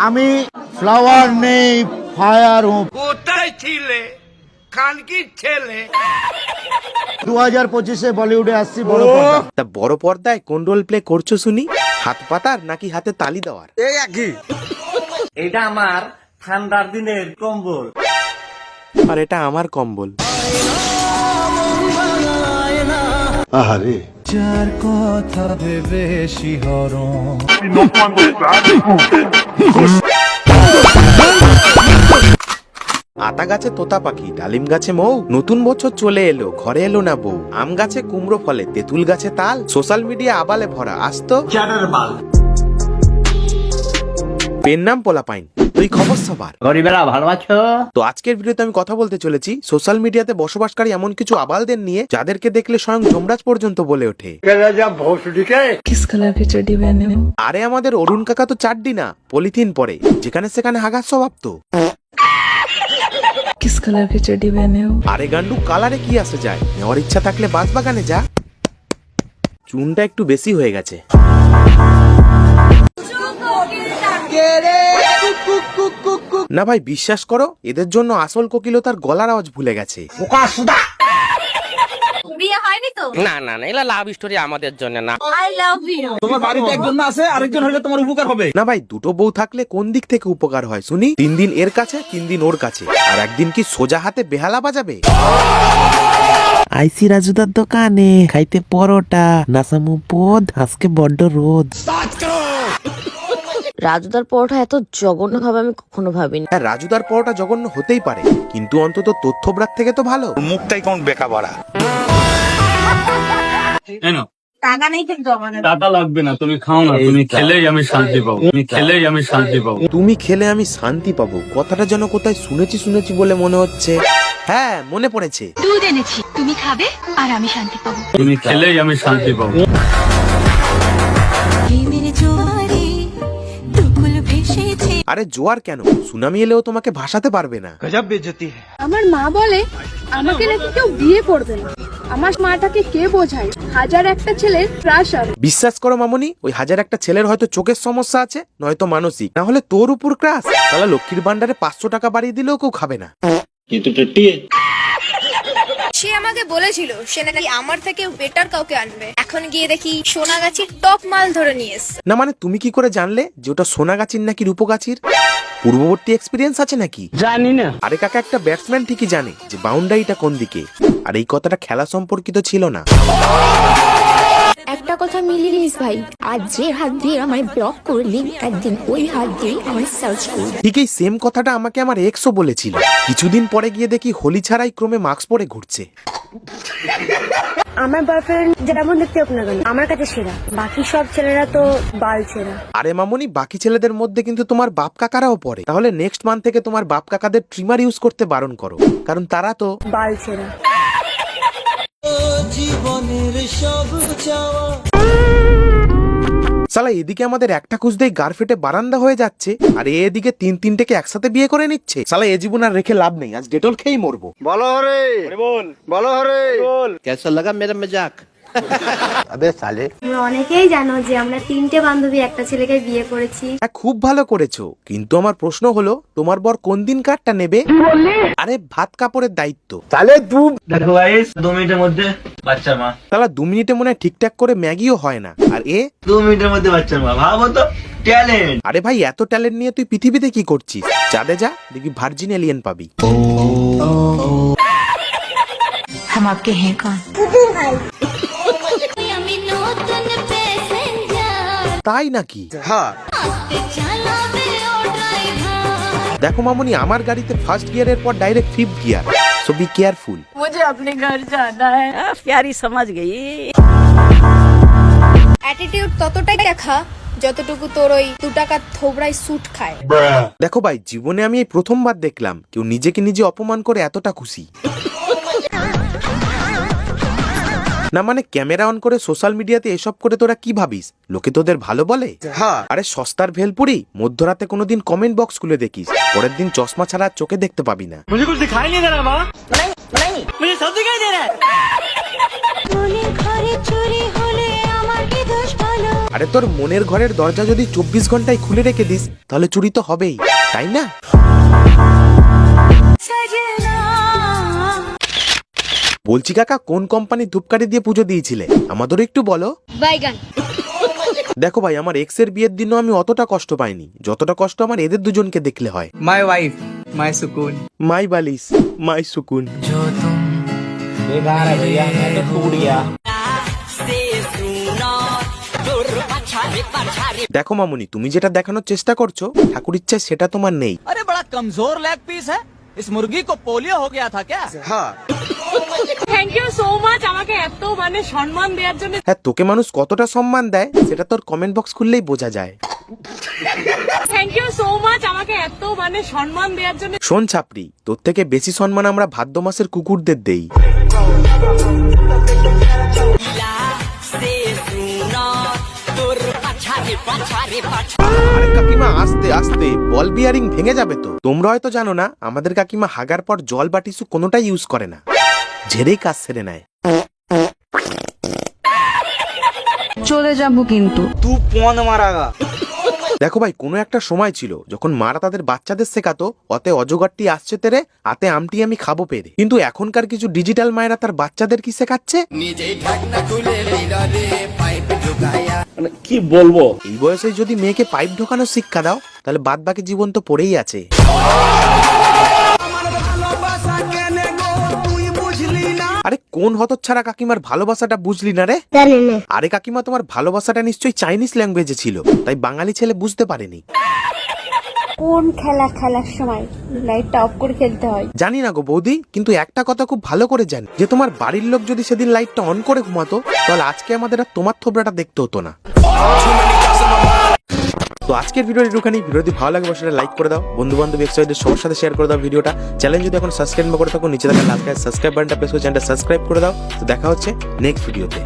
আমি ফ্লাওয়ার নেই, ফায়ার হুঁ। কোথায় ছিলে খানকির ছেলে? 2025-এ বলিউডে আসছি বড় পর্দা। তা বড় পর্দায় কোন রোল প্লে করছো শুনি? হাত পাতার নাকি হাতে তালি দেওয়ার? এই একই। এটা আমার ঠান্ডার দিনের কম্বল। আর এটা আমার কম্বল। আহারে যার কথা ভেবে শিহরণ। আতা গাছে তোতা পাখি, ডালিম গাছে মৌ, নতুন বছর চলে এলো, ঘরে এলো না বউ। আম গাছে কুমড়ো ফলে, তেঁতুল গাছে তাল, সোশ্যাল মিডিয়া আবালে ভরা। আসতো পেন নাম পোলাপাইন, তুই খবর সবার। গরিবেরা ভালো আছো? তো আজকের ভিডিওতে আমি কথা বলতে চলেছি সোশ্যাল মিডিয়াতে বসবাসকারী এমন কিছু আবালদের নিয়ে যাদেরকে দেখলে স্বয়ং যমরাজ পর্যন্ত বলে ওঠে, किस कलर की चड्डी पहने हो? আরে আমাদের অরুণ কাকা তো চাড্ডি না, পলিথিন পরে, যেখানে সেখানে হাগার স্বভাব তো। किस कलर की चड्डी पहने हो? আরে গান্ডু, কালারে কি আসে যায়, নেওয়ার ইচ্ছা থাকলে বাগানে যা। চুনটা একটু বেশি হয়ে গেছে। না ভাই, বিশ্বাস করো, এদের জন্য আসল কোকিলতার গলার আওয়াজ ভুলে গেছে। বিয়ে হয়নি তো? না না না, এলা লাভ স্টোরি আমাদের জন্য না। I love you. তোমার বাড়িতে একজন না আছে, আরেকজন হলে তোমার উপকার হবে। না ভাই, দুটো বউ থাকলে কোন দিক থেকে উপকার হয় শুনি? 3 দিন এর কাছে, 3 দিন ওর কাছে, আর একদিন কি সোজা হাতে বেহালা বাজাবে? আইসি রাজুদার দোকানে খাইতে পরোটা, নাসামু পদ, আজকে বড্ড রোদ। রাজুদার পরোটা এত জঘন্য ভাবে আমি কখনো ভাবিনি। হ্যাঁ, রাজুদার পরোটা জঘন্য হতেই পারে, কিন্তু অন্তত তথ্যব্রাত থেকে তো ভালো। মুখটাই কোন বেকা ভরা। টাকা নেই কিন্তু আমাদের। টাকা লাগবে না, তুমি খাও না, তুমি খেলেই আমি শান্তি পাবো, তুমি খেলেই আমি শান্তি পাবো। তুমি খেলে আমি শান্তি পাবো, কথাটা যেন কোথায় শুনেছি বলে মনে হচ্ছে। হ্যাঁ, মনে পড়েছে। দুধ এনেছি, তুমি খাবে আর আমি শান্তি পাবো। তুমি খেলেই আমি শান্তি পাবো। আরে জোয়ার কেন, সুনামি এলেও তোমাকে ভাসাতে পারবে না। আমার মা বলে আমাকে নাকি কেউ বিয়ে করবে না। আমার মাটাকে কে বোঝায়? হাজার একটা ছেলের ক্রাশ হবে। বিশ্বাস করো মামনি, ওই 1001টা ছেলের হয়তো চোখের সমস্যা আছে, নয়তো মানসিক, না হলে তোর উপর ক্রাশ। তাহলে লক্ষ্মীর ভান্ডারে 500 টাকা বাড়িয়ে দিলেও কেউ খাবে না। সে আমাকে বলেছিল সে নাকি আমার থেকে বেটার কাউকে আনবে। এখন গিয়ে দেখি সোনাগাছির টপ মাল ধরে নিয়ে এসে। না মানে, তুমি কি করে জানলে যে ওটা সোনাগাছির নাকি রূপগাছির? পূর্ববর্তী এক্সপিরিয়েন্স আছে নাকি? জানি না। আরে কাকা, একটা ব্যাটসম্যান ঠিকই জানে যে বাউন্ডারিটা কোন দিকে, আর এই কথাটা খেলা সম্পর্কিত ছিল না। একটা কথা মিলিয়ে নিস ভাই, আজ যে হাত দিয়ে আমায় ব্লক করলি, একদিন ওই হাত দিয়ে আমায় সার্চ করবি। ঠিক এই সেম কথাটা আমাকে আমার এক্সও বলেছিল। কিছুদিন পরে গিয়ে দেখি হোলি ছাড়াই ক্রমে মাস্ক পরে ঘুরছে। আমার বয়ফ্রেন্ড যেমন দেখতে হোক না কেন আমার কাছে সেরা, বাকি সব ছেলেরা তো বাল ছেড়া। আরে মামনি, বাকি ছেলেদের মধ্যে কিন্তু তোমার বাপ কাকারাও পড়ে। তাহলে নেক্সট মান্থ থেকে তোমার বাপ কাকাদের ট্রিমার ইউজ করতে বারণ করো, কারণ তারা তো বাল ছেড়া। জীবনের সব চাওয়া সালা এদিকে আমাদের একটা খুঁজতেই গার ফেটে বারান্দা হয়ে যাচ্ছে, আর এদিকে 3-3টেকে একসাথে বিয়ে করে নিচ্ছে। সালা এ জীবন আর রেখে লাভ নেই, আজ ডেটল খেয়েই মরবো। বলো হরে বলো হরে। কেসা লাগা মেরা মজাক? তোমরা অনেকেই জানো যে আমরা 3টে বান্ধবী একটা ছেলেকে বিয়ে করেছি। হ্যাঁ, খুব ভালো করেছো, কিন্তু আমার প্রশ্ন হলো তোমার বর কোন দিন কার্ডটা নেবে? আরে ভাত কাপড়ের দায়িত্ব। দেখো গাইস, 2 মিনিটের মধ্যে বাচ্চার মা। তাহলে 2 মিনিটে মনে হয় ঠিকঠাক করে ম্যাগিও হয় না, আর এ 2 মিনিটের মধ্যে বাচ্চার মা, ভাবো তো ট্যালেন্ট। আরে ভাই, এত ট্যালেন্ট নিয়ে তুই পৃথিবীতে কি করছিস? চাঁদে যা, দেখবি ভার্জিন এলিয়েন পাবি। हम आपके हैं कौन? তাই নাকি? হ্যাঁ, দেখো মামনি, আমার গাড়িতে ফার্স্ট গিয়ারের পর direct 5th gear, so be careful. मुझे अपने घर जाना है। प्यारी समझ गई। অ্যাটিটিউড ততটাই দেখা যতটুকু তোর ওই 2 টাকার থোবরায় স্যুট খায়। দেখো ভাই, জীবনে আমি এই প্রথমবার দেখলাম কেউ নিজেকে নিজে অপমান করে এতটা খুশি। না মানে, ক্যামেরা অন করে সোশ্যাল মিডিয়াতে এসব করে তোরা কি ভাবিস লোকে তোদের ভালো বলে? হ্যাঁ। আরে সস্তার ভেলপুরি মধ্যরাতে কোনোদিন কমেন্ট বক্স খুলে দেখিস, পরের দিন চশমা ছাড়া চোখে দেখতে পাবি না। मुझे कुछ दिखाई नहीं दे रहा माँ। नहीं, मुझे सब दिखाई दे रहा है। মনে ঘরে চুরি হলে আমার কি দোষ বলো? আরে তোর মনের ঘরের দরজা যদি 24 ঘন্টায় খুলে রেখে দিস তাহলে চুরি তো হবেই, তাই না? বলছি কাকা, কোন কোম্পানির ধূপকাঠি দিয়ে পুজো দিয়েছিলে আমাদেরও একটু বলো। বাইগান। দেখো ভাই, আমার এক্স এর বিয়ের দিনও আমি অতটা কষ্ট পাইনি যতটা কষ্ট আমার এদের দুজনকে দেখলে হয়। माय वाइफ माय सुकून। মাই বালিশ মাই সুকুন। দেখো মামুনি, তুমি যেটা দেখানোর চেষ্টা করছো ঠাকুর ইচ্ছায় সেটা তোমার নেই। अरे बड़ा कमजोर लेग पीस है, इस मुर्गी को पोलियो हो गया था क्या? হ্যাঁ থ্যাংক ইউ সো মাচ আমাকে এত সম্মান দেওয়ার জন্য। হ্যাঁ, তোকে মানুষ কতটা সম্মান দেয় সেটা তোর কমেন্ট বক্স খুললেই বোঝা যায়। থ্যাংক ইউ সো মাচ আমাকে এত সম্মান দেওয়ার জন্য। শোন ছাপড়ি, তোর থেকে বেশি সম্মান আমরা ভাদ্র মাসের কুকুরদের দেই। আরে কাকিমা, আস্তে আস্তে, বল বিয়ারিং ভেঙে যাবে তো। তোমরা হয়তো জানো না, আমাদের কাকিমা হাগার পর জল বা টিস্যু কোনোটাই ইউজ করে না, ঝেড়েই কাজ সেরে নেয়। চলে যাবো কিন্তু। দেখো ভাই, কোনো একটা সময় ছিল যখন মারা তাদের বাচ্চাদের শেখাতো অতে অজগরটি আসছে তেরে, আতে আমটি আমি খাবো পেরে। কিন্তু এখনকার কিছু ডিজিটাল মায়েরা তার বাচ্চাদের কি শেখাচ্ছে? কি বলবো, এই বয়সে যদি মেয়েকে পাইপ ঢোকানোর শিক্ষা দাও তাহলে বাদ বাকি জীবন তো পড়েই আছে। আরে কোন হতচ্ছাড়া কাকিমার ভালোবাসাটা বুঝলি না রে? আরে কাকিমা, তোমার ভালোবাসাটা নিশ্চয়ই চাইনিজ ল্যাঙ্গুয়েজে ছিল, তাই বাঙালি ছেলে বুঝতে পারেনি। কোন খেলার সময় লাইটটা অফ করে খেলতে হয় জানি না গো বৌদি, কিন্তু একটা কথা খুব ভালো করে জানি, যে তোমার বাড়ির লোক যদি সেদিন লাইটটা অন করে ঘুমাতো তাহলে আজকে আমাদের আর তোমার থোবরাটা দেখতে হতো না। তো আজকের ভিডিওটি একটুখানি, ভিডিওটি ভালো লাগে সেটা লাইক করে দাও, বন্ধু বান্ধব এক্সাইটেড সবার সাথে শেয়ার করে দাও ভিডিওটা। চ্যানেল যদি এখন সাবস্ক্রাইব না করে থাকো, নিচে থাকা লাল কালার সাবস্ক্রাইব বাটনটা প্রেস করে চ্যানেলটা সাবস্ক্রাইব করে দাও। তো দেখা হচ্ছে নেক্সট ভিডিওতে।